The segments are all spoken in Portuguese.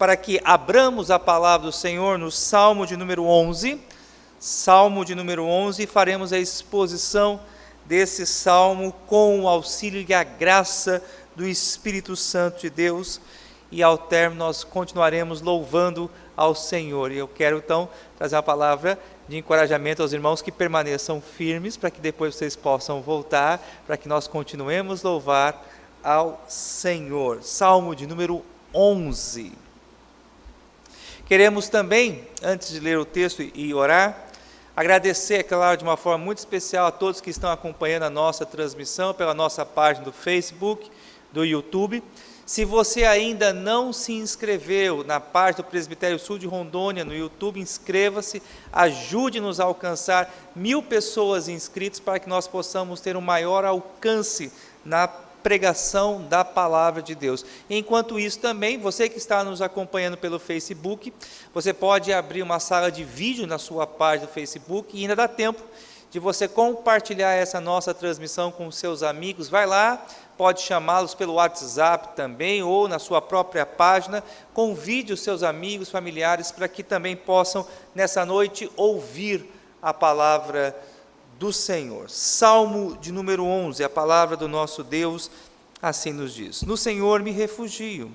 para que abramos a palavra do Senhor no Salmo de número 11. Salmo de número 11, faremos a exposição desse salmo com o auxílio e a graça do Espírito Santo de Deus, e ao término nós continuaremos louvando ao Senhor. E eu quero então trazer uma palavra de encorajamento aos irmãos que permaneçam firmes, para que depois vocês possam voltar, para que nós continuemos louvar ao Senhor. Salmo de número 11. Queremos também, antes de ler o texto e orar, agradecer, é claro, de uma forma muito especial a todos que estão acompanhando a nossa transmissão pela nossa página do Facebook, do YouTube. Se você ainda não se inscreveu na página do Presbitério Sul de Rondônia no YouTube, inscreva-se, ajude-nos a alcançar 1000 pessoas inscritas para que nós possamos ter um maior alcance na pregação da palavra de Deus. Enquanto isso também, você que está nos acompanhando pelo Facebook, você pode abrir uma sala de vídeo na sua página do Facebook e ainda dá tempo de você compartilhar essa nossa transmissão com seus amigos. Vai lá, pode chamá-los pelo WhatsApp também, ou na sua própria página, convide os seus amigos, familiares, para que também possam, nessa noite, ouvir a palavra do Senhor. Salmo de número 11, a palavra do nosso Deus, assim nos diz: No Senhor me refugio.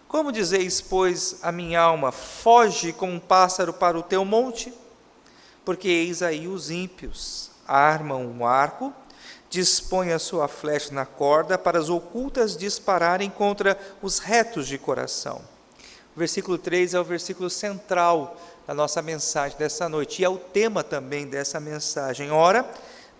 Como dizeis, pois, a minha alma, foge como um pássaro para o teu monte? Porque eis aí os ímpios, armam um arco, dispõem a sua flecha na corda, para as ocultas dispararem contra os retos de coração. O versículo 3 é o versículo central da nossa mensagem dessa noite, e é o tema também dessa mensagem. Ora,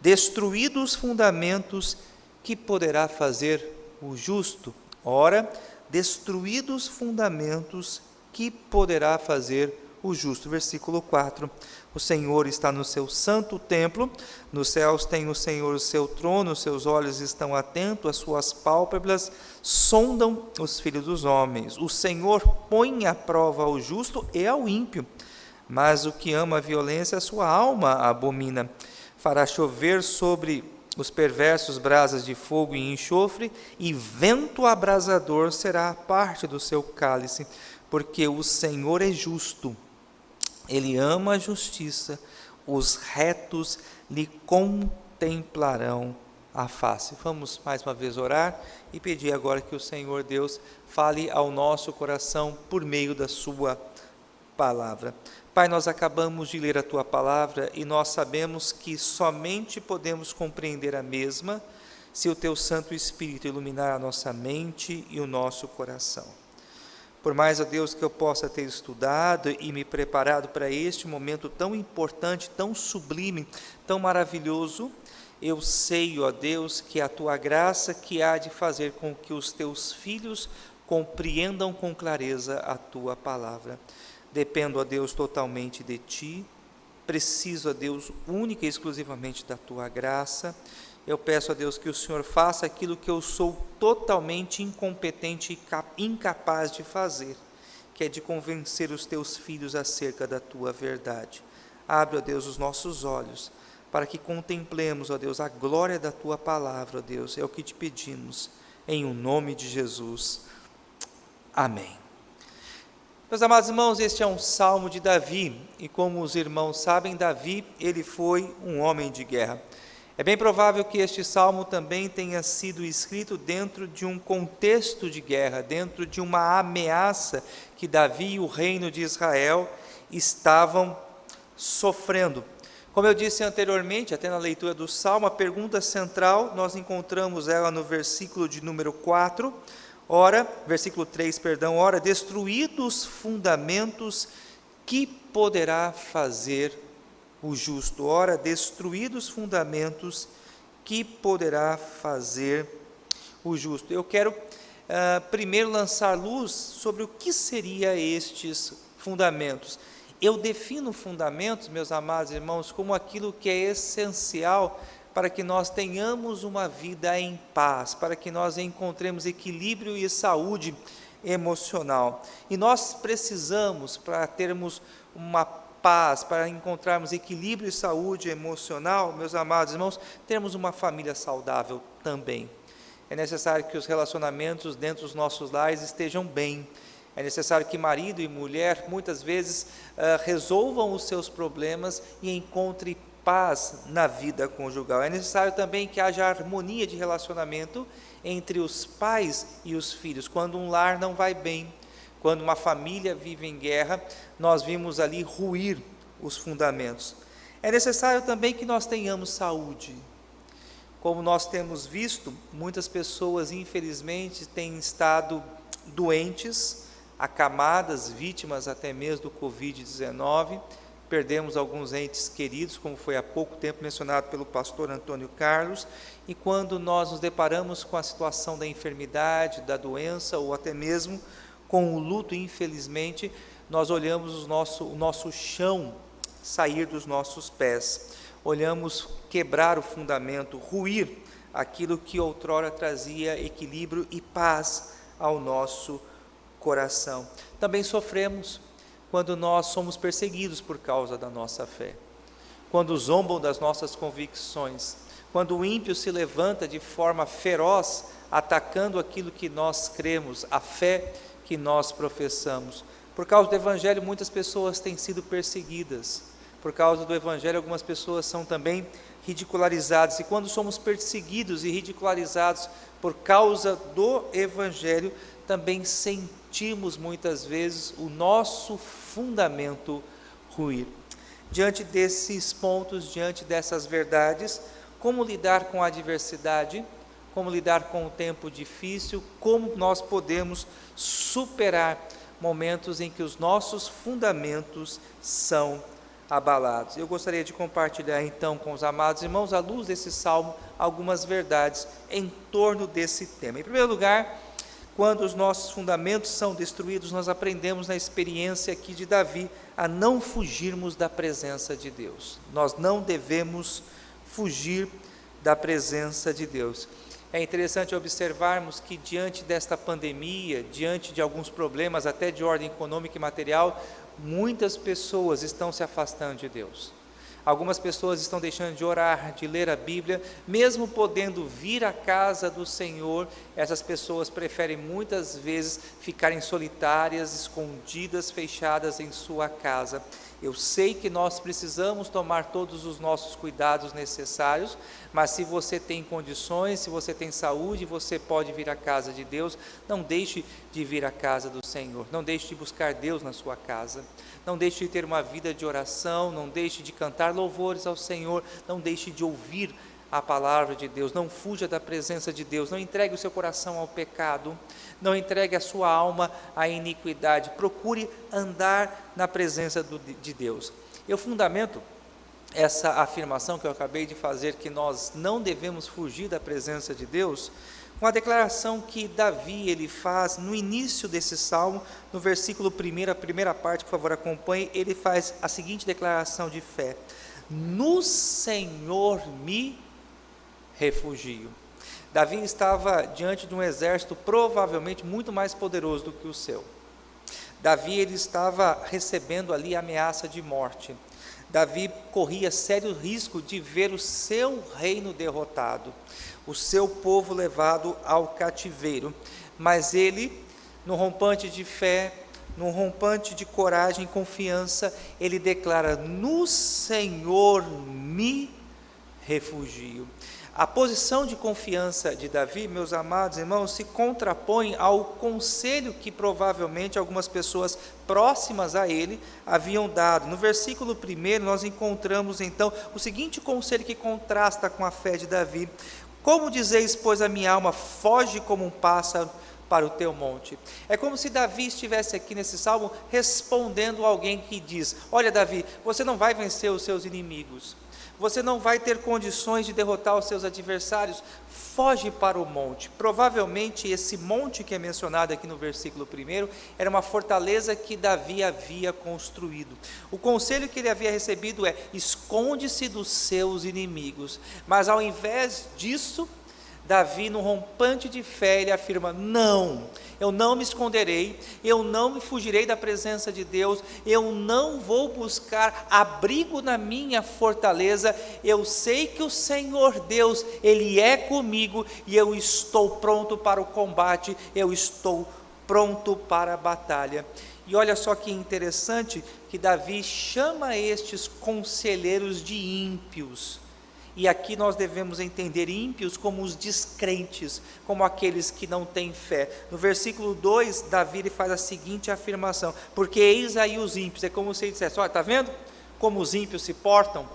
destruídos os fundamentos, que poderá fazer o justo? Ora, destruídos os fundamentos, que poderá fazer o justo? Versículo 4. O Senhor está no seu santo templo, nos céus tem o Senhor o seu trono, os seus olhos estão atentos, as suas pálpebras sondam os filhos dos homens. O Senhor põe à prova ao justo e ao ímpio, mas o que ama a violência, a sua alma abomina. Fará chover sobre os perversos brasas de fogo e enxofre, e vento abrasador será a parte do seu cálice, porque o Senhor é justo. Ele ama a justiça, os retos lhe contemplarão a face. Vamos mais uma vez orar e pedir agora que o Senhor Deus fale ao nosso coração por meio da sua palavra. Pai, nós acabamos de ler a tua palavra e nós sabemos que somente podemos compreender a mesma se o teu Santo Espírito iluminar a nossa mente e o nosso coração. Por mais, ó Deus, que eu possa ter estudado e me preparado para este momento tão importante, tão sublime, tão maravilhoso, eu sei, ó Deus, que é a tua graça que há de fazer com que os teus filhos compreendam com clareza a tua palavra. Dependo, ó Deus, totalmente de ti, preciso, ó Deus, única e exclusivamente da tua graça. Eu peço a Deus que o Senhor faça aquilo que eu sou totalmente incompetente e incapaz de fazer, que é de convencer os teus filhos acerca da tua verdade. Abre, ó Deus, os nossos olhos, para que contemplemos, ó Deus, a glória da tua palavra, ó Deus, é o que te pedimos, em o nome de Jesus. Amém. Meus amados irmãos, este é um salmo de Davi, e como os irmãos sabem, Davi, ele foi um homem de guerra. É bem provável que este salmo também tenha sido escrito dentro de um contexto de guerra, dentro de uma ameaça que Davi e o reino de Israel estavam sofrendo. Como eu disse anteriormente, até na leitura do salmo, a pergunta central, nós encontramos ela no versículo de número 4, versículo 3, perdão, ora, destruídos os fundamentos, que poderá fazer o justo? Ora, destruídos os fundamentos, que poderá fazer o justo? Eu quero primeiro lançar luz sobre o que seriam estes fundamentos. Eu defino fundamentos, meus amados irmãos, como aquilo que é essencial para que nós tenhamos uma vida em paz, para que nós encontremos equilíbrio e saúde emocional. E nós precisamos, para termos uma paz, para encontrarmos equilíbrio e saúde emocional, meus amados irmãos, termos uma família saudável também. É necessário que os relacionamentos dentro dos nossos lares estejam bem. É necessário que marido e mulher, muitas vezes, resolvam os seus problemas e encontrem paz na vida conjugal. É necessário também que haja harmonia de relacionamento entre os pais e os filhos. Quando um lar não vai bem, quando uma família vive em guerra, nós vimos ali ruir os fundamentos. É necessário também que nós tenhamos saúde. Como nós temos visto, muitas pessoas, infelizmente, têm estado doentes, acamadas, vítimas até mesmo do Covid-19. Perdemos alguns entes queridos, como foi há pouco tempo mencionado pelo pastor Antônio Carlos, e quando nós nos deparamos com a situação da enfermidade, da doença, ou até mesmo com o luto, infelizmente, nós olhamos o nosso chão sair dos nossos pés, olhamos quebrar o fundamento, ruir aquilo que outrora trazia equilíbrio e paz ao nosso coração. Também sofremos quando nós somos perseguidos por causa da nossa fé, quando zombam das nossas convicções, quando o ímpio se levanta de forma feroz, atacando aquilo que nós cremos, a fé que nós professamos. Por causa do Evangelho, muitas pessoas têm sido perseguidas. Por causa do Evangelho, algumas pessoas são também ridicularizadas. E quando somos perseguidos e ridicularizados por causa do Evangelho, também sentimos muitas vezes o nosso fundamento ruir. Diante desses pontos, diante dessas verdades, como lidar com a adversidade? Como lidar com o tempo difícil? Como nós podemos superar momentos em que os nossos fundamentos são abalados? Eu gostaria de compartilhar então com os amados irmãos, à luz desse salmo, algumas verdades em torno desse tema. Em primeiro lugar, quando os nossos fundamentos são destruídos, nós aprendemos na experiência aqui de Davi a não fugirmos da presença de Deus. Nós não devemos fugir da presença de Deus. É interessante observarmos que diante desta pandemia, diante de alguns problemas até de ordem econômica e material, muitas pessoas estão se afastando de Deus. Algumas pessoas estão deixando de orar, de ler a Bíblia, mesmo podendo vir à casa do Senhor. Essas pessoas preferem muitas vezes ficarem solitárias, escondidas, fechadas em sua casa. Eu sei que nós precisamos tomar todos os nossos cuidados necessários, mas se você tem condições, se você tem saúde, você pode vir à casa de Deus. Não deixe de vir à casa do Senhor, não deixe de buscar Deus na sua casa, não deixe de ter uma vida de oração, não deixe de cantar louvores ao Senhor, não deixe de ouvir a palavra de Deus, não fuja da presença de Deus, não entregue o seu coração ao pecado, não entregue a sua alma à iniquidade, procure andar na presença de Deus. Eu fundamento essa afirmação que eu acabei de fazer, que nós não devemos fugir da presença de Deus, com a declaração que Davi ele faz no início desse salmo, no versículo 1, a primeira parte, por favor acompanhe, ele faz a seguinte declaração de fé: no Senhor me refugio. Davi estava diante de um exército provavelmente muito mais poderoso do que o seu. Davi ele estava recebendo ali a ameaça de morte. Davi corria sério risco de ver o seu reino derrotado, o seu povo levado ao cativeiro, mas ele, no rompante de fé, no rompante de coragem e confiança, ele declara: no Senhor me refugio. A posição de confiança de Davi, meus amados irmãos, se contrapõe ao conselho que provavelmente algumas pessoas próximas a ele haviam dado. No versículo 1 nós encontramos então o seguinte conselho que contrasta com a fé de Davi: como dizeis, pois, a minha alma, foge como um pássaro para o teu monte. É como se Davi estivesse aqui nesse salmo respondendo a alguém que diz: olha Davi, você não vai vencer os seus inimigos, você não vai ter condições de derrotar os seus adversários, foge para o monte. Provavelmente esse monte que é mencionado aqui no versículo 1 era uma fortaleza que Davi havia construído. O conselho que ele havia recebido é: esconde-se dos seus inimigos. Mas ao invés disso, Davi, no rompante de fé, ele afirma: não, eu não me esconderei, eu não me fugirei da presença de Deus, eu não vou buscar abrigo na minha fortaleza, eu sei que o Senhor Deus, Ele é comigo, e eu estou pronto para o combate, eu estou pronto para a batalha. E olha só que interessante que Davi chama estes conselheiros de ímpios. E aqui nós devemos entender ímpios como os descrentes, como aqueles que não têm fé. No versículo 2, Davi ele faz a seguinte afirmação: porque eis aí os ímpios. É como se ele dissesse: olha, está vendo como os ímpios se portam?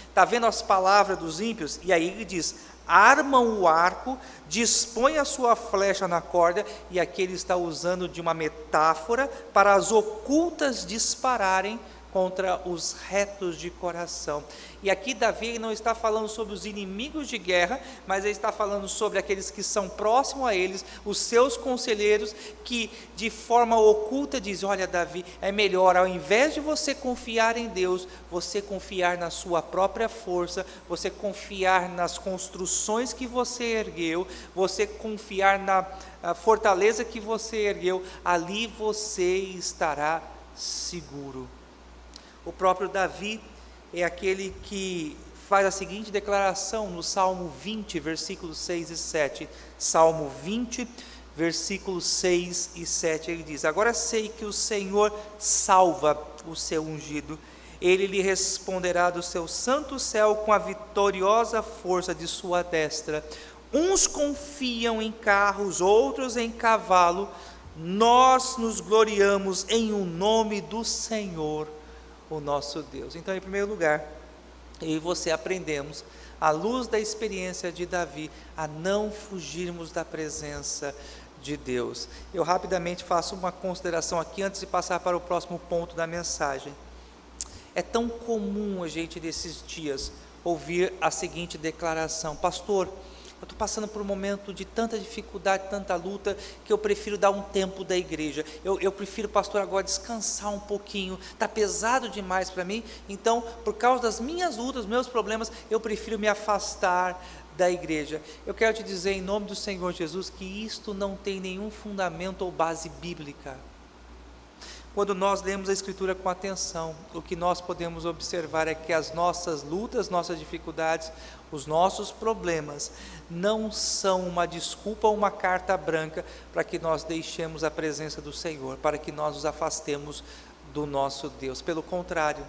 Está vendo as palavras dos ímpios? E aí ele diz: armam o arco, dispõe a sua flecha na corda. E aqui ele está usando de uma metáfora para as ocultas dispararem contra os retos de coração. E aqui Davi não está falando sobre os inimigos de guerra, mas ele está falando sobre aqueles que são próximos a eles, os seus conselheiros, que de forma oculta dizem: olha, Davi, é melhor, ao invés de você confiar em Deus, você confiar na sua própria força, você confiar nas construções que você ergueu, você confiar na fortaleza que você ergueu, ali você estará seguro. O próprio Davi é aquele que faz a seguinte declaração no Salmo 20, versículos 6 e 7. Salmo 20, versículos 6 e 7, ele diz: agora sei que o Senhor salva o seu ungido, ele lhe responderá do seu santo céu com a vitoriosa força de sua destra. Uns confiam em carros, outros em cavalo, nós nos gloriamos em o nome do Senhor, o nosso Deus. Então, em primeiro lugar, eu e você aprendemos, à luz da experiência de Davi, a não fugirmos da presença de Deus. Eu rapidamente faço uma consideração aqui, antes de passar para o próximo ponto da mensagem. É tão comum a gente, nesses dias, ouvir a seguinte declaração: pastor, eu estou passando por um momento de tanta dificuldade, tanta luta, que eu prefiro dar um tempo da igreja. Eu prefiro, pastor, agora descansar um pouquinho. Está pesado demais para mim. Então, por causa das minhas lutas, meus problemas, eu prefiro me afastar da igreja. Eu quero te dizer, em nome do Senhor Jesus, que isto não tem nenhum fundamento ou base bíblica. Quando nós lemos a Escritura com atenção, o que nós podemos observar é que as nossas lutas, nossas dificuldades, os nossos problemas não são uma desculpa ou uma carta branca para que nós deixemos a presença do Senhor, para que nós nos afastemos do nosso Deus. Pelo contrário,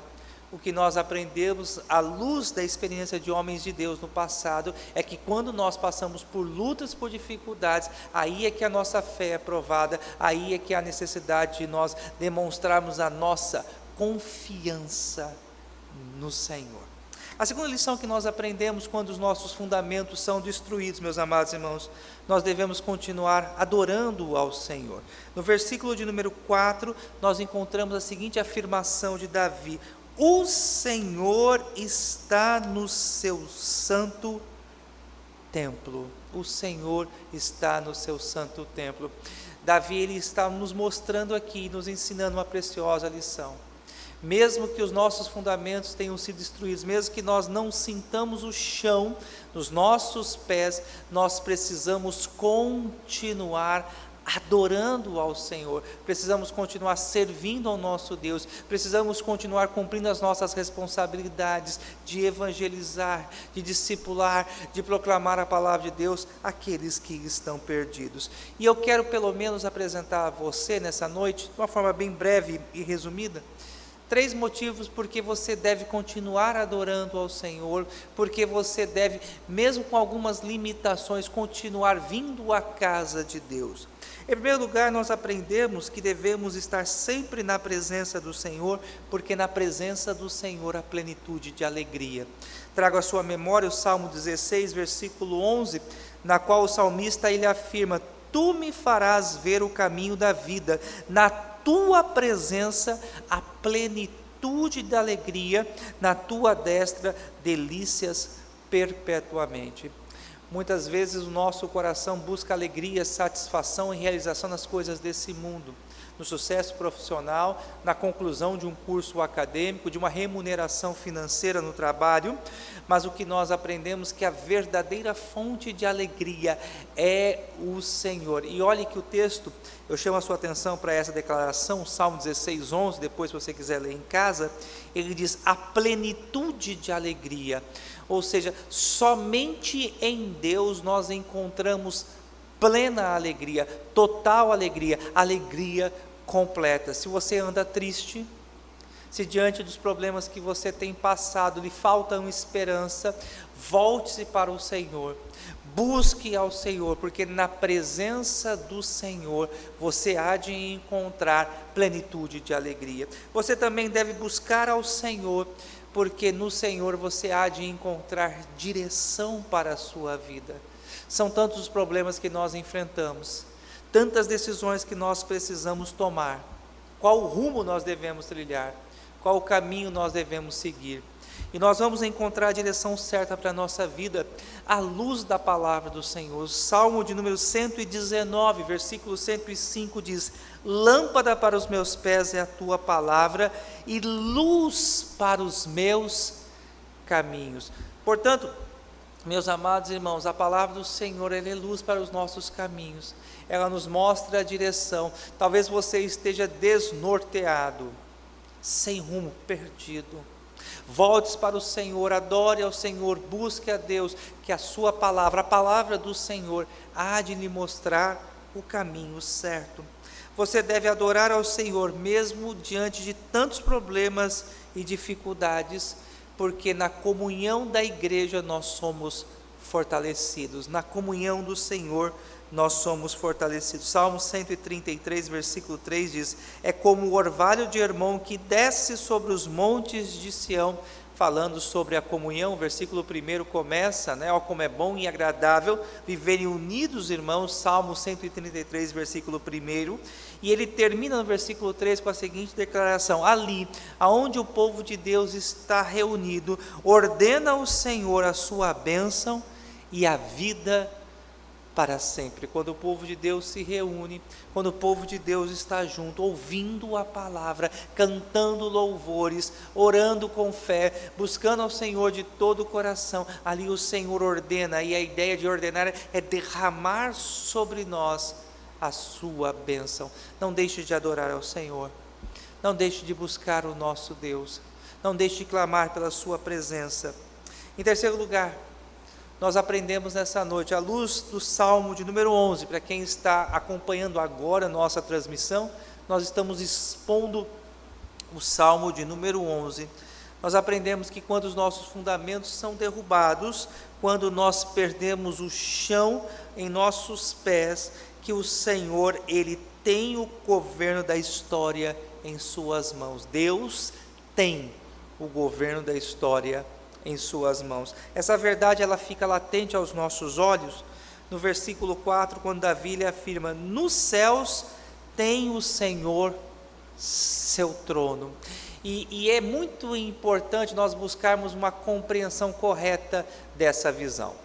o que nós aprendemos à luz da experiência de homens de Deus no passado é que quando nós passamos por lutas, por dificuldades, aí é que a nossa fé é provada, aí é que há necessidade de nós demonstrarmos a nossa confiança no Senhor. A segunda lição que nós aprendemos quando os nossos fundamentos são destruídos, meus amados irmãos, nós devemos continuar adorando ao Senhor. No versículo de número 4, nós encontramos a seguinte afirmação de Davi: o Senhor está no seu santo templo. O Senhor está no seu santo templo. Davi, ele está nos mostrando aqui, nos ensinando uma preciosa lição. Mesmo que os nossos fundamentos tenham sido destruídos, mesmo que nós não sintamos o chão nos nossos pés, nós precisamos continuar adorando ao Senhor, precisamos continuar servindo ao nosso Deus, precisamos continuar cumprindo as nossas responsabilidades de evangelizar, de discipular, de proclamar a palavra de Deus àqueles que estão perdidos. E eu quero pelo menos apresentar a você nessa noite, de uma forma bem breve e resumida, 3 motivos porque você deve continuar adorando ao Senhor, porque você deve, mesmo com algumas limitações, continuar vindo à casa de Deus. Em primeiro lugar, nós aprendemos que devemos estar sempre na presença do Senhor, porque na presença do Senhor há plenitude de alegria. Trago à sua memória o Salmo 16, versículo 11, na qual o salmista ele afirma: tu me farás ver o caminho da vida, na tua presença a plenitude da alegria, na tua destra delícias perpetuamente. Muitas vezes o nosso coração busca alegria, satisfação e realização nas coisas desse mundo, no sucesso profissional, na conclusão de um curso acadêmico, de uma remuneração financeira no trabalho, mas o que nós aprendemos é que a verdadeira fonte de alegria é o Senhor. E olhe que o texto, eu chamo a sua atenção para essa declaração, Salmo 16, 11, depois se você quiser ler em casa, ele diz: a plenitude de alegria, ou seja, somente em Deus nós encontramos plena alegria, total alegria, alegria completa. Se você anda triste, se diante dos problemas que você tem passado lhe faltam esperança, volte-se para o Senhor, busque ao Senhor, porque na presença do Senhor você há de encontrar plenitude de alegria. Você também deve buscar ao Senhor, porque no Senhor você há de encontrar direção para a sua vida. São tantos os problemas que nós enfrentamos, tantas decisões que nós precisamos tomar. Qual rumo nós devemos trilhar? Qual o caminho nós devemos seguir? E nós vamos encontrar a direção certa para a nossa vida à luz da palavra do Senhor. O Salmo de número 119, versículo 105 diz: lâmpada para os meus pés é a tua palavra e luz para os meus caminhos. Portanto, meus amados irmãos, a palavra do Senhor, ela é luz para os nossos caminhos, ela nos mostra a direção. Talvez você esteja desnorteado, sem rumo, perdido. Volte para o Senhor, adore ao Senhor, busque a Deus, que a sua palavra, a palavra do Senhor, há de lhe mostrar o caminho certo. Você deve adorar ao Senhor, mesmo diante de tantos problemas e dificuldades, porque na comunhão da igreja nós somos fortalecidos, na comunhão do Senhor nós somos fortalecidos. Salmo 133, versículo 3 diz: é como o orvalho de Hermon que desce sobre os montes de Sião, falando sobre a comunhão. O versículo 1 começa, ó, como é bom e agradável viverem unidos, irmãos. Salmo 133, versículo 1, e ele termina no versículo 3 com a seguinte declaração: ali, aonde o povo de Deus está reunido, ordena o Senhor a sua bênção e a vida para sempre. Quando o povo de Deus se reúne, quando o povo de Deus está junto, ouvindo a palavra, cantando louvores, orando com fé, buscando ao Senhor de todo o coração, ali o Senhor ordena, e a ideia de ordenar é derramar sobre nós a sua bênção. Não deixe de adorar ao Senhor, não deixe de buscar o nosso Deus, não deixe de clamar pela sua presença. Em terceiro lugar, nós aprendemos nessa noite, à luz do Salmo de número 11, para quem está acompanhando agora a nossa transmissão, nós estamos expondo o Salmo de número 11, nós aprendemos que quando os nossos fundamentos são derrubados, quando nós perdemos o chão em nossos pés, que o Senhor, Ele tem o governo da história em suas mãos. Deus tem o governo da história em suas mãos. Essa verdade, ela fica latente aos nossos olhos no versículo 4, quando Davi lhe afirma: nos céus tem o Senhor seu trono. E é muito importante nós buscarmos uma compreensão correta dessa visão.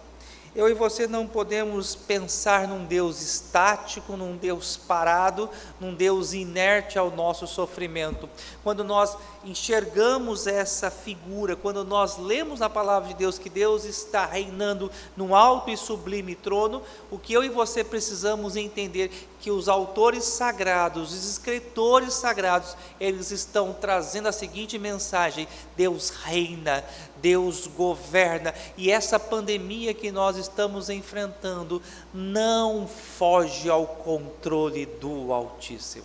Eu e você não podemos pensar num Deus estático, num Deus parado, num Deus inerte ao nosso sofrimento. Quando nós enxergamos essa figura, quando nós lemos a palavra de Deus que Deus está reinando num alto e sublime trono, o que eu e você precisamos entender que os autores sagrados, os escritores sagrados, eles estão trazendo a seguinte mensagem: Deus reina, Deus governa, e essa pandemia que nós estamos enfrentando não foge ao controle do Altíssimo.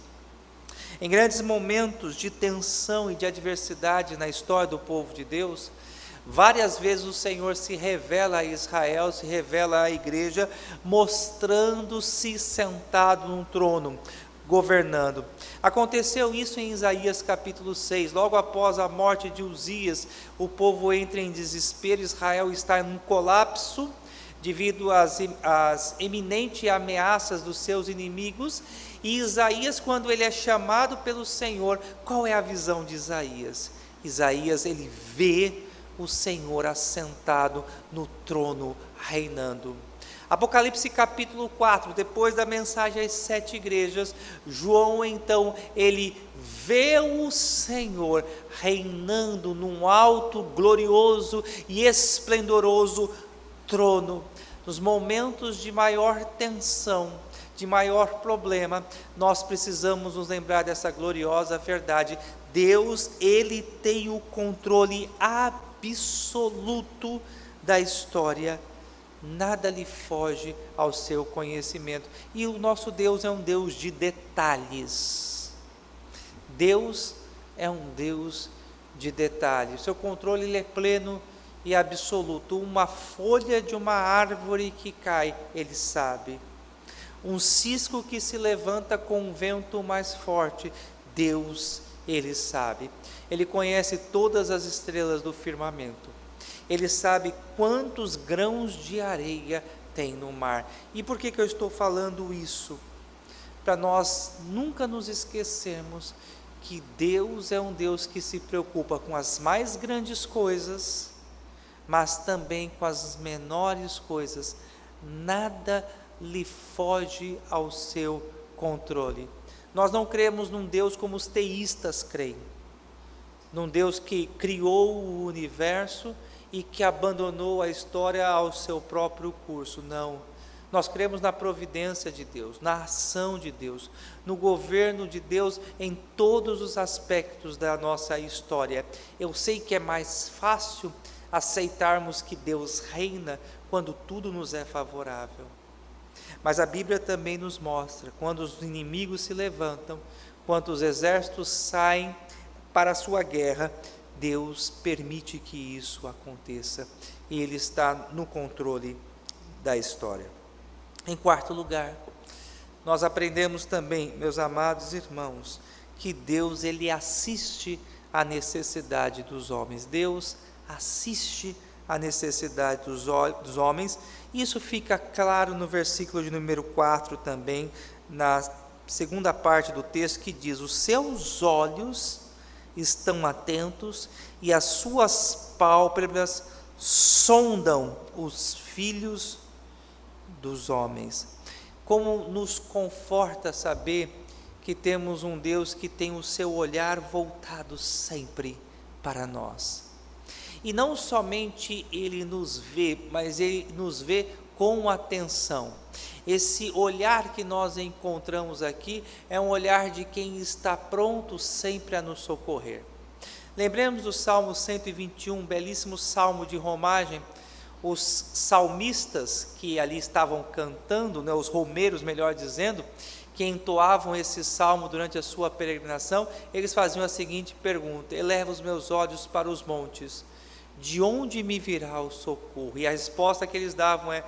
Em grandes momentos de tensão e de adversidade na história do povo de Deus, várias vezes o Senhor se revela a Israel, se revela à igreja, mostrando-se sentado num trono, governando. Aconteceu isso em Isaías capítulo 6, logo após a morte de Uzias, o povo entra em desespero, Israel está em um colapso, devido às eminentes ameaças dos seus inimigos, e Isaías, quando ele é chamado pelo Senhor, qual é a visão de Isaías? Isaías, ele vê o Senhor assentado no trono, reinando. Apocalipse capítulo 4, depois da mensagem às 7 igrejas, João então, ele vê o Senhor reinando num alto, glorioso e esplendoroso trono. Nos momentos de maior tensão, de maior problema, nós precisamos nos lembrar dessa gloriosa verdade: Deus, Ele tem o controle absoluto da história nada lhe foge ao seu conhecimento. E o nosso Deus é um Deus de detalhes. Deus é um Deus de detalhes. O seu controle ele é pleno e absoluto. Uma folha de uma árvore que cai, Ele sabe. Um cisco que se levanta com um vento mais forte, Deus, Ele sabe. Ele conhece todas as estrelas do firmamento. Ele sabe quantos grãos de areia tem no mar. E por que eu estou falando isso? Para nós nunca nos esquecermos que Deus é um Deus que se preocupa com as mais grandes coisas, mas também com as menores coisas. Nada lhe foge ao seu controle. Nós não cremos num Deus como os teístas creem, num Deus que criou o universo e que abandonou a história ao seu próprio curso. Não, nós cremos na providência de Deus, na ação de Deus, no governo de Deus em todos os aspectos da nossa história. Eu sei que é mais fácil aceitarmos que Deus reina quando tudo nos é favorável, mas a Bíblia também nos mostra, quando os inimigos se levantam, quando os exércitos saem para a sua guerra, Deus permite que isso aconteça, e Ele está no controle da história. Em quarto lugar, nós aprendemos também, meus amados irmãos, que Deus ele assiste à necessidade dos homens. Deus assiste à necessidade dos homens. Isso fica claro no versículo de número 4 também, na segunda parte do texto, que diz: os seus olhos estão atentos e as suas pálpebras sondam os filhos dos homens. Como nos conforta saber que temos um Deus que tem o seu olhar voltado sempre para nós. E não somente Ele nos vê, mas Ele nos vê com atenção. Esse olhar que nós encontramos aqui é um olhar de quem está pronto sempre a nos socorrer. Lembremos do Salmo 121, um belíssimo salmo de romagem. Os salmistas que ali estavam cantando, os romeiros, melhor dizendo, que entoavam esse salmo durante a sua peregrinação, eles faziam a seguinte pergunta: eleva os meus olhos para os montes, de onde me virá o socorro? E a resposta que eles davam é: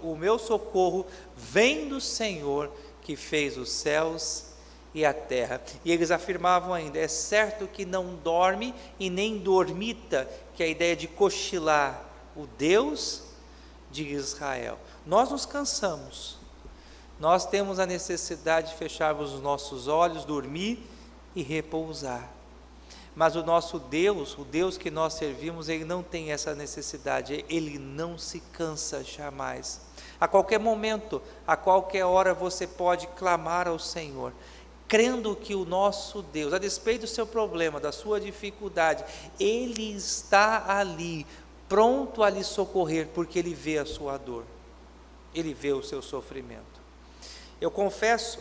o meu socorro vem do Senhor que fez os céus e a terra. E eles afirmavam ainda: é certo que não dorme e nem dormita, que é a ideia de cochilar, o Deus de Israel. Nós nos cansamos, nós temos a necessidade de fecharmos os nossos olhos, dormir e repousar. Mas o nosso Deus, o Deus que nós servimos, Ele não tem essa necessidade, Ele não se cansa jamais. A qualquer momento, a qualquer hora você pode clamar ao Senhor, crendo que o nosso Deus, a despeito do seu problema, da sua dificuldade, Ele está ali, pronto a lhe socorrer, porque Ele vê a sua dor, Ele vê o seu sofrimento. Eu confesso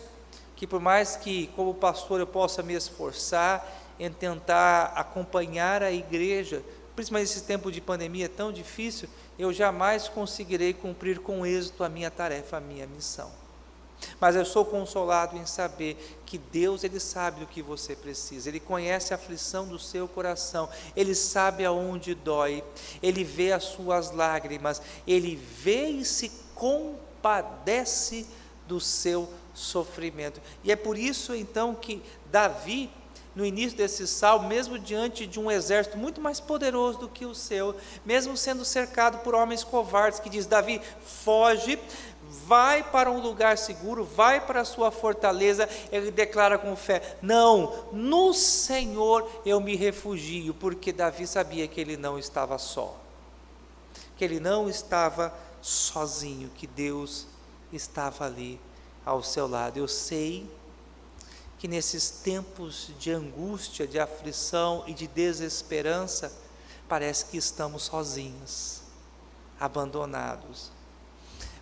que por mais que como pastor eu possa me esforçar em tentar acompanhar a igreja, principalmente nesse tempo de pandemia tão difícil, eu jamais conseguirei cumprir com êxito a minha tarefa, a minha missão. Mas eu sou consolado em saber que Deus, Ele sabe do que você precisa, Ele conhece a aflição do seu coração, Ele sabe aonde dói, Ele vê as suas lágrimas, Ele vê e se compadece do seu sofrimento. E é por isso então que Davi, no início desse salmo, mesmo diante de um exército muito mais poderoso do que o seu, mesmo sendo cercado por homens covardes, que diz: Davi, foge, vai para um lugar seguro, vai para a sua fortaleza. Ele declara com fé: não, no Senhor eu me refugio, porque Davi sabia que ele não estava só, que ele não estava sozinho, que Deus estava ali ao seu lado. Eu sei que nesses tempos de angústia, de aflição e de desesperança, parece que estamos sozinhos, abandonados.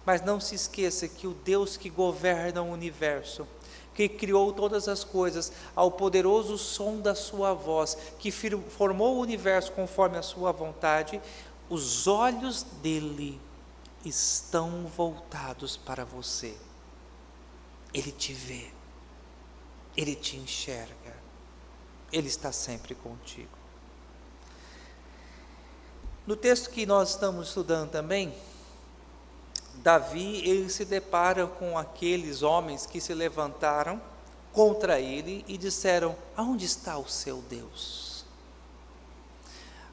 Mas não se esqueça que o Deus que governa o universo, que criou todas as coisas ao poderoso som da sua voz, que formou o universo conforme a sua vontade, os olhos dele estão voltados para você. Ele te vê, Ele te enxerga, Ele está sempre contigo. No texto que nós estamos estudando também, Davi, ele se depara com aqueles homens que se levantaram contra ele e disseram: aonde está o seu Deus?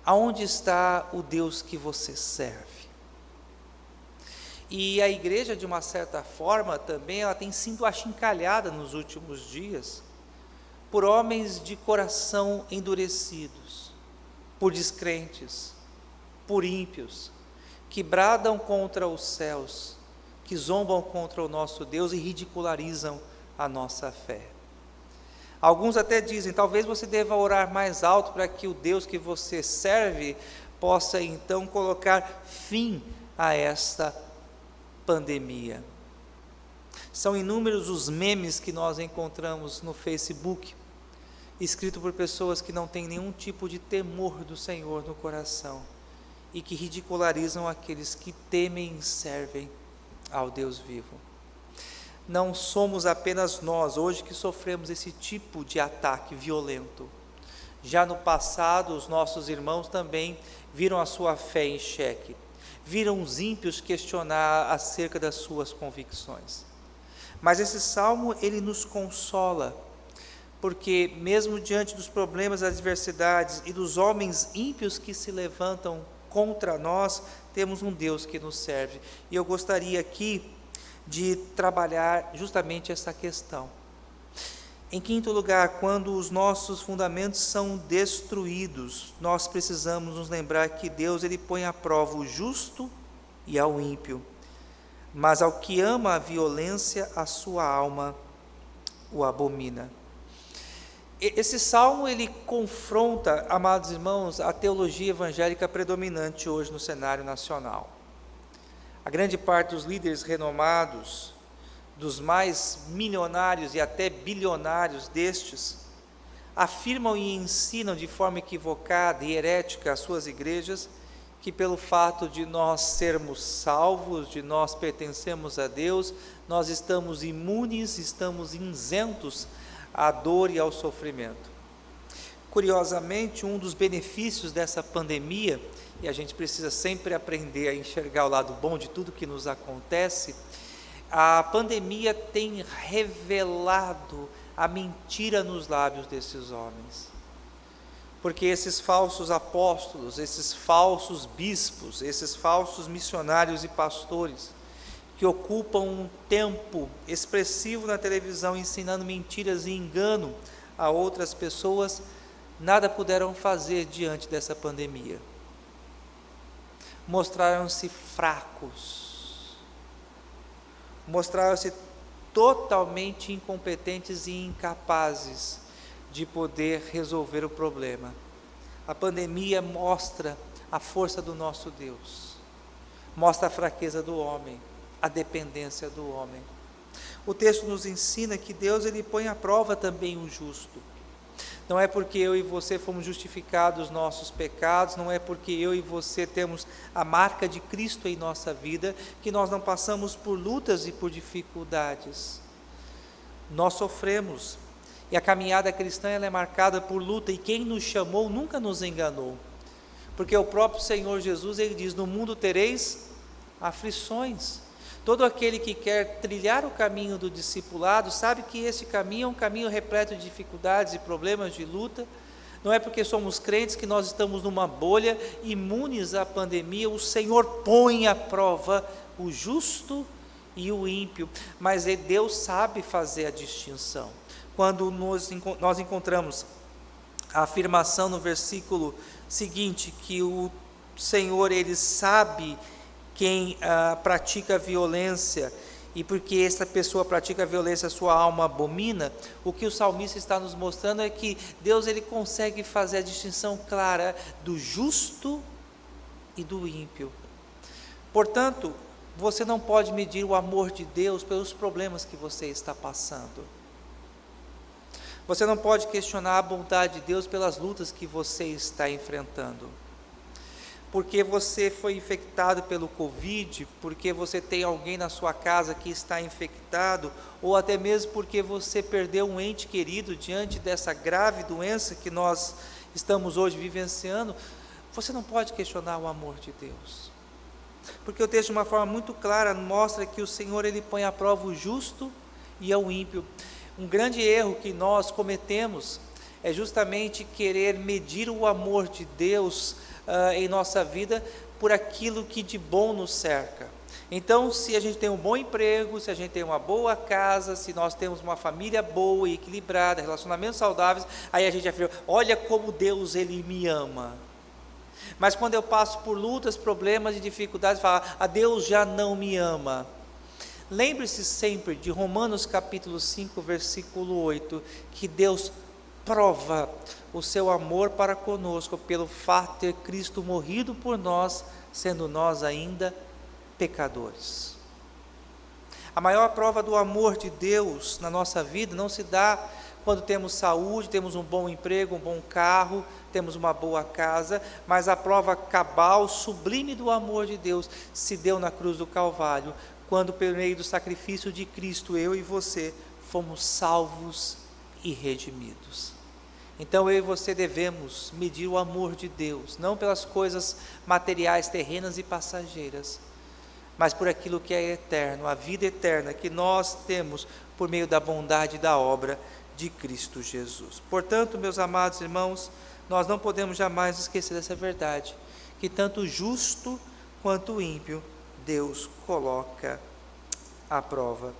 Aonde está o Deus que você serve? E a igreja, de uma certa forma, também ela tem sido achincalhada nos últimos dias por homens de coração endurecidos, por descrentes, por ímpios, que bradam contra os céus, que zombam contra o nosso Deus e ridicularizam a nossa fé. Alguns até dizem: talvez você deva orar mais alto para que o Deus que você serve possa então colocar fim a esta pandemia. São inúmeros os memes que nós encontramos no Facebook, escrito por pessoas que não têm nenhum tipo de temor do Senhor no coração e que ridicularizam aqueles que temem e servem ao Deus vivo. Não somos apenas nós hoje que sofremos esse tipo de ataque violento. Já no passado, os nossos irmãos também viram a sua fé em xeque, viram os ímpios questionar acerca das suas convicções. Mas esse salmo, ele nos consola, porque mesmo diante dos problemas, das adversidades e dos homens ímpios que se levantam contra nós, temos um Deus que nos serve. E eu gostaria aqui de trabalhar justamente essa questão. Em quinto lugar, quando os nossos fundamentos são destruídos, nós precisamos nos lembrar que Deus, ele põe à prova o justo e ao ímpio, mas ao que ama a violência, a sua alma o abomina. Esse salmo, ele confronta, amados irmãos, a teologia evangélica predominante hoje no cenário nacional. A grande parte dos líderes renomados, dos mais milionários e até bilionários destes, afirmam e ensinam de forma equivocada e herética às suas igrejas que pelo fato de nós sermos salvos, de nós pertencermos a Deus, nós estamos imunes, estamos isentos à dor e ao sofrimento. Curiosamente, um dos benefícios dessa pandemia, e a gente precisa sempre aprender a enxergar o lado bom de tudo que nos acontece, a pandemia tem revelado a mentira nos lábios desses homens. Porque esses falsos apóstolos, esses falsos bispos, esses falsos missionários e pastores, que ocupam um tempo expressivo na televisão ensinando mentiras e engano a outras pessoas, nada puderam fazer diante dessa pandemia. Mostraram-se fracos, mostraram-se totalmente incompetentes e incapazes de poder resolver o problema. A pandemia mostra a força do nosso Deus, mostra a fraqueza do homem, a dependência do homem. O texto nos ensina que Deus, ele põe à prova também o justo. Não é porque eu e você fomos justificados dos nossos pecados, não é porque eu e você temos a marca de Cristo em nossa vida, que nós não passamos por lutas e por dificuldades. Nós sofremos, e a caminhada cristã, ela é marcada por luta, e quem nos chamou nunca nos enganou, porque o próprio Senhor Jesus, ele diz: no mundo tereis aflições. Todo aquele que quer trilhar o caminho do discipulado sabe que esse caminho é um caminho repleto de dificuldades e problemas de luta. Não é porque somos crentes que nós estamos numa bolha imunes à pandemia. O Senhor põe à prova o justo e o ímpio, mas Deus sabe fazer a distinção. Quando nós encontramos a afirmação no versículo seguinte, que o Senhor, ele sabe quem pratica violência, e porque essa pessoa pratica violência, a sua alma abomina, o que o salmista está nos mostrando é que Deus, ele consegue fazer a distinção clara do justo e do ímpio. Portanto, você não pode medir o amor de Deus pelos problemas que você está passando. Você não pode questionar a bondade de Deus pelas lutas que você está enfrentando. porque você foi infectado pelo Covid, porque você tem alguém na sua casa que está infectado, ou até mesmo porque você perdeu um ente querido diante dessa grave doença que nós estamos hoje vivenciando, você não pode questionar o amor de Deus. Porque o texto, de uma forma muito clara, mostra que o Senhor, Ele põe à prova o justo e ao ímpio. Um grande erro que nós cometemos é justamente querer medir o amor de Deus em nossa vida por aquilo que de bom nos cerca. Então, se a gente tem um bom emprego, se a gente tem uma boa casa, se nós temos uma família boa e equilibrada, relacionamentos saudáveis, aí a gente afirma: olha como Deus, Ele me ama. Mas quando eu passo por lutas, problemas e dificuldades, falo: a Deus já não me ama. Lembre-se sempre de Romanos capítulo 5, versículo 8, que Deus prova o seu amor para conosco pelo fato de ter Cristo morrido por nós, sendo nós ainda pecadores. A maior prova do amor de Deus na nossa vida não se dá quando temos saúde, temos um bom emprego, um bom carro, temos uma boa casa, mas a prova cabal, sublime do amor de Deus se deu na cruz do Calvário, quando por meio do sacrifício de Cristo, eu e você fomos salvos e redimidos. Então eu e você devemos medir o amor de Deus, não pelas coisas materiais, terrenas e passageiras, mas por aquilo que é eterno, a vida eterna que nós temos por meio da bondade da obra de Cristo Jesus. Portanto, meus amados irmãos, nós não podemos jamais esquecer dessa verdade, que tanto o justo quanto o ímpio, Deus coloca à prova.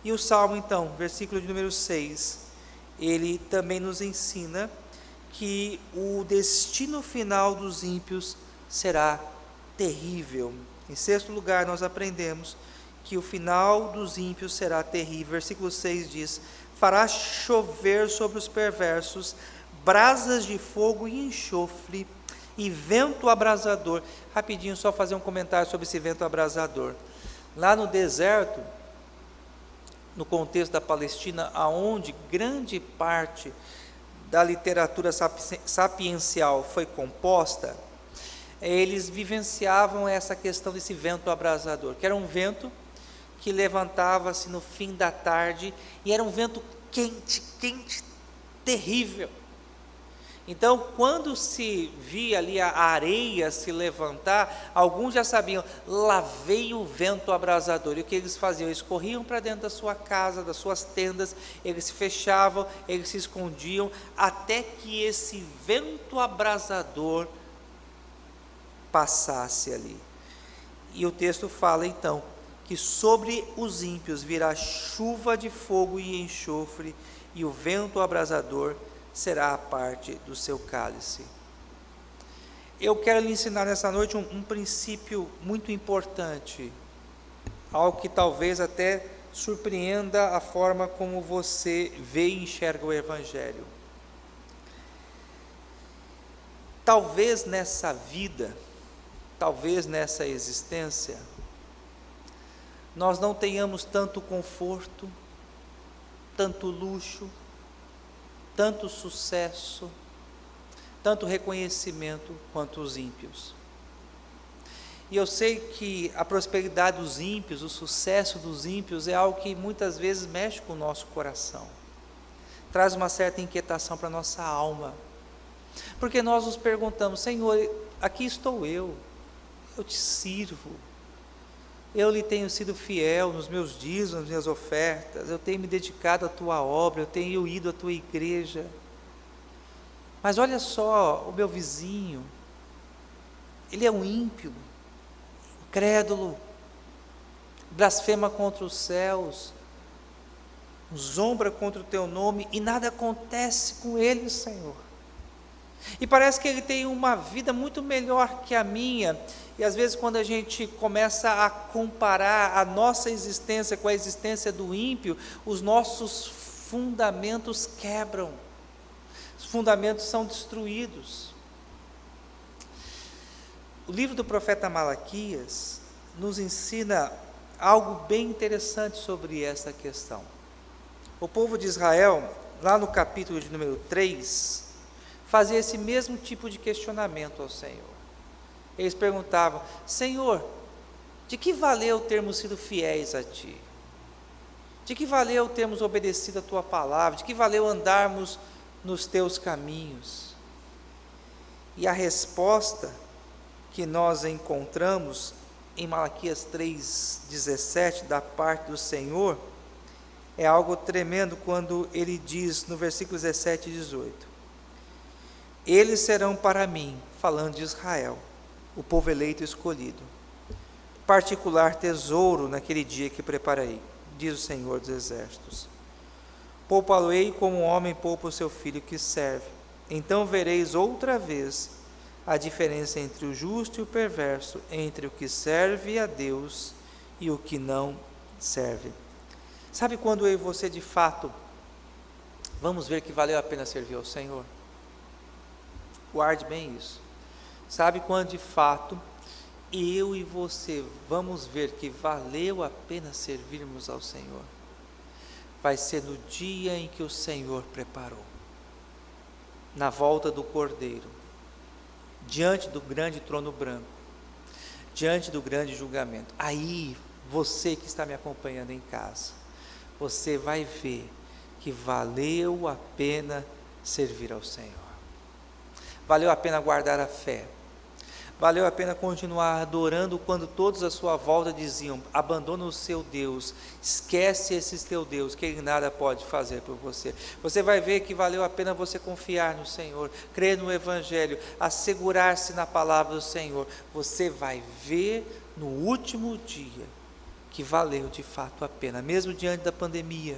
E o Salmo então, versículo de número 6, ele também nos ensina que o destino final dos ímpios será terrível. Em sexto lugar, nós aprendemos que o final dos ímpios será terrível. Versículo 6 diz: fará chover sobre os perversos brasas de fogo e enxofre e vento abrasador. Rapidinho, só fazer um comentário sobre esse vento abrasador. Lá no deserto, no contexto da Palestina, aonde grande parte da literatura sapiencial foi composta, eles vivenciavam essa questão desse vento abrasador, que era um vento que levantava-se no fim da tarde, e era um vento quente, terrível. Então, quando se via ali a areia se levantar, alguns já sabiam: lá veio o vento abrasador. E o que eles faziam? Eles corriam para dentro da sua casa, das suas tendas, eles se fechavam, eles se escondiam, até que esse vento abrasador passasse ali. E o texto fala então que sobre os ímpios virá chuva de fogo e enxofre, e o vento abrasador será a parte do seu cálice. Eu quero lhe ensinar nessa noite um princípio muito importante, algo que talvez até surpreenda a forma como você vê e enxerga o Evangelho. Talvez nessa vida, talvez nessa existência, nós não tenhamos tanto conforto, tanto luxo, tanto sucesso, tanto reconhecimento quanto os ímpios. E eu sei que a prosperidade dos ímpios, o sucesso dos ímpios é algo que muitas vezes mexe com o nosso coração, traz uma certa inquietação para a nossa alma, porque nós nos perguntamos: Senhor, aqui estou eu te sirvo, eu lhe tenho sido fiel nos meus dízimos, nas minhas ofertas, eu tenho me dedicado à tua obra, eu tenho ido à tua igreja, mas olha só o meu vizinho, ele é um ímpio, incrédulo, blasfema contra os céus, zombra contra o teu nome, e nada acontece com ele, Senhor. E parece que ele tem uma vida muito melhor que a minha. E às vezes, quando a gente começa a comparar a nossa existência com a existência do ímpio, os nossos fundamentos quebram, os fundamentos são destruídos. O livro do profeta Malaquias nos ensina algo bem interessante sobre essa questão. O povo de Israel, lá no capítulo de número 3, fazia esse mesmo tipo de questionamento ao Senhor. Eles perguntavam: Senhor, de que valeu termos sido fiéis a Ti? De que valeu termos obedecido a Tua palavra? De que valeu andarmos nos Teus caminhos? E a resposta que nós encontramos em Malaquias 3,17, da parte do Senhor, é algo tremendo quando ele diz no versículo 17 e 18: eles serão para mim, falando de Israel, o povo eleito e escolhido, particular tesouro naquele dia que preparei, diz o Senhor dos Exércitos. Poupá-lo-ei como um homem poupa o seu filho que serve. Então vereis outra vez a diferença entre o justo e o perverso, entre o que serve a Deus e o que não serve. Sabe quando eu e você de fato vamos ver que valeu a pena servir ao Senhor? Guarde bem isso. Sabe quando de fato eu e você vamos ver que valeu a pena servirmos ao Senhor? Vai ser no dia em que o Senhor preparou, na volta do Cordeiro, diante do grande trono branco, diante do grande julgamento. Aí, você que está me acompanhando em casa, você vai ver que valeu a pena servir ao Senhor. Valeu a pena guardar a fé. Valeu a pena continuar adorando quando todos à sua volta diziam: abandona o seu Deus, esquece esse teu Deus, que Ele nada pode fazer por você. Você vai ver que valeu a pena você confiar no Senhor, crer no Evangelho, assegurar-se na palavra do Senhor. Você vai ver no último dia que valeu de fato a pena, mesmo diante da pandemia,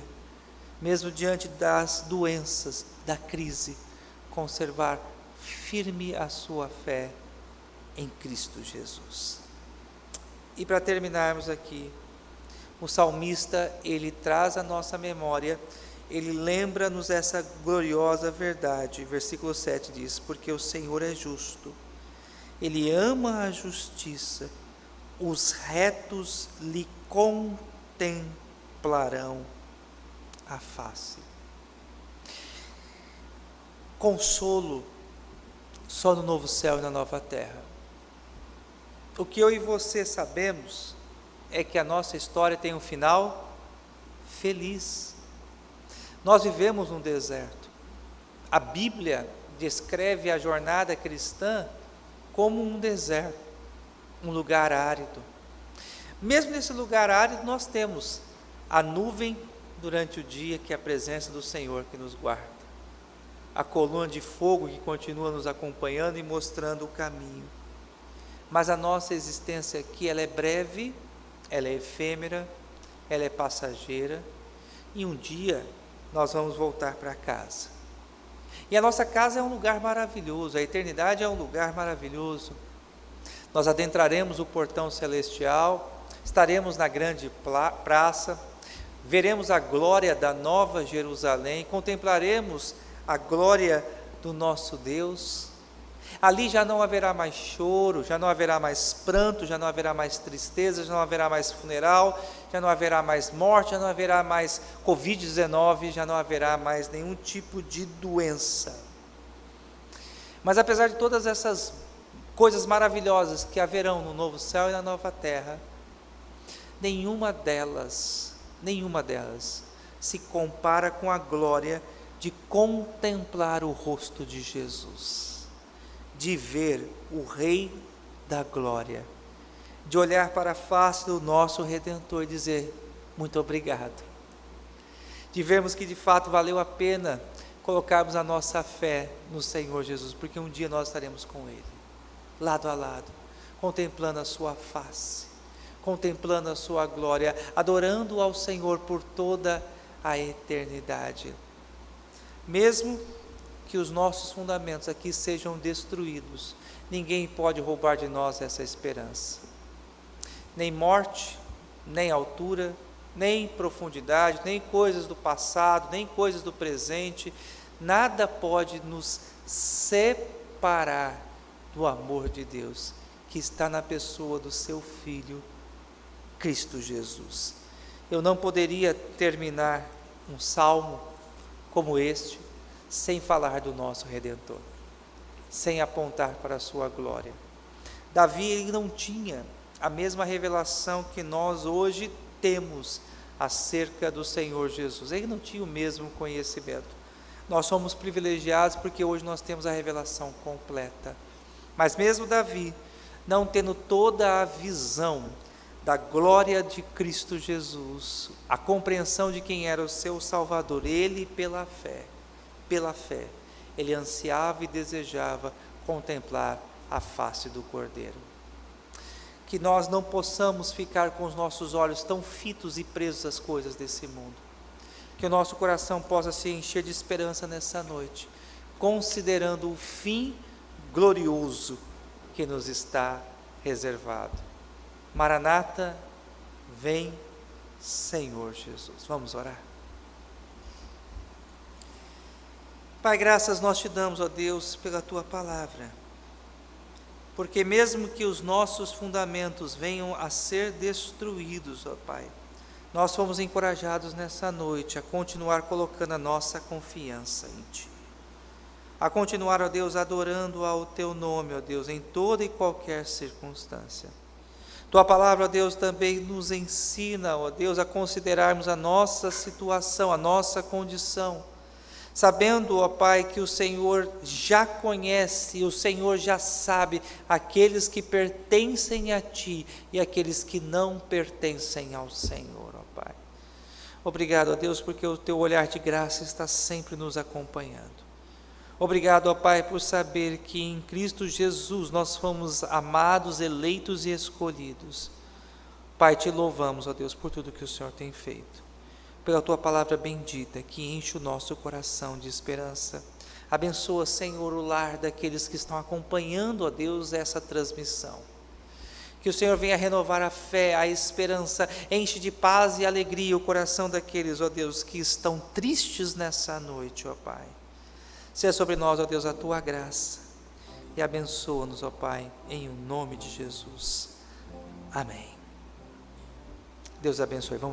mesmo diante das doenças, da crise, conservar firme a sua fé em Cristo Jesus. E para terminarmos aqui, o salmista, ele traz à nossa memória, ele lembra-nos essa gloriosa verdade. Versículo 7 diz: porque o Senhor é justo, Ele ama a justiça, os retos lhe contemplarão a face. Consolo só no novo céu e na nova terra. O que eu e você sabemos é que a nossa história tem um final feliz. Nós vivemos num deserto. A Bíblia descreve a jornada cristã como um deserto, um lugar árido. Mesmo nesse lugar árido, nós temos a nuvem durante o dia, que é a presença do Senhor que nos guarda, a coluna de fogo que continua nos acompanhando e mostrando o caminho. Mas a nossa existência aqui, ela é breve, ela é efêmera, ela é passageira, e um dia nós vamos voltar para casa. E a nossa casa é um lugar maravilhoso, a eternidade é um lugar maravilhoso. Nós adentraremos o portão celestial, estaremos na grande praça, veremos a glória da nova Jerusalém, contemplaremos a glória do nosso Deus. Ali já não haverá mais choro, já não haverá mais pranto, já não haverá mais tristeza, já não haverá mais funeral, já não haverá mais morte, já não haverá mais Covid-19, já não haverá mais nenhum tipo de doença. Mas apesar de todas essas coisas maravilhosas que haverão no novo céu e na nova terra, nenhuma delas se compara com a glória de contemplar o rosto de Jesus, de ver o Rei da glória, de olhar para a face do nosso Redentor e dizer: muito obrigado, de vermos que de fato valeu a pena colocarmos a nossa fé no Senhor Jesus, porque um dia nós estaremos com Ele, lado a lado, contemplando a sua face, contemplando a sua glória, adorando ao Senhor por toda a eternidade. Mesmo que os nossos fundamentos aqui sejam destruídos, ninguém pode roubar de nós essa esperança. Nem morte, nem altura, nem profundidade, nem coisas do passado, nem coisas do presente, nada pode nos separar do amor de Deus, que está na pessoa do seu Filho, Cristo Jesus. Eu não poderia terminar um salmo como este sem falar do nosso Redentor, sem apontar para a sua glória. Davi, ele não tinha a mesma revelação que nós hoje temos acerca do Senhor Jesus. Ele não tinha o mesmo conhecimento. Nós somos privilegiados porque hoje nós temos a revelação completa. Mas mesmo Davi, não tendo toda a visão da glória de Cristo Jesus, a compreensão de quem era o seu Salvador, ele pela fé, ele ansiava e desejava contemplar a face do Cordeiro. Que nós não possamos ficar com os nossos olhos tão fitos e presos às coisas desse mundo. Que o nosso coração possa se encher de esperança nessa noite, considerando o fim glorioso que nos está reservado. Maranata, vem, Senhor Jesus. Vamos orar. Pai, graças nós te damos, ó Deus, pela tua palavra, porque mesmo que os nossos fundamentos venham a ser destruídos, ó Pai, nós fomos encorajados nessa noite a continuar colocando a nossa confiança em Ti, a continuar, ó Deus, adorando ao Teu nome, ó Deus, em toda e qualquer circunstância. Tua palavra, ó Deus, também nos ensina, ó Deus, a considerarmos a nossa situação, a nossa condição, sabendo, ó Pai, que o Senhor já conhece, o Senhor já sabe aqueles que pertencem a Ti e aqueles que não pertencem ao Senhor, ó Pai. Obrigado, ó Deus, porque o Teu olhar de graça está sempre nos acompanhando. Obrigado, ó Pai, por saber que em Cristo Jesus nós fomos amados, eleitos e escolhidos. Pai, Te louvamos, ó Deus, por tudo que o Senhor tem feito, pela Tua palavra bendita que enche o nosso coração de esperança. Abençoa, Senhor, o lar daqueles que estão acompanhando, ó Deus, essa transmissão. Que o Senhor venha renovar a fé, a esperança, enche de paz e alegria o coração daqueles, ó Deus, que estão tristes nessa noite, ó Pai. Seja sobre nós, ó Deus, a Tua graça e abençoa-nos, ó Pai, em o nome de Jesus. Amém. Deus abençoe. Vamos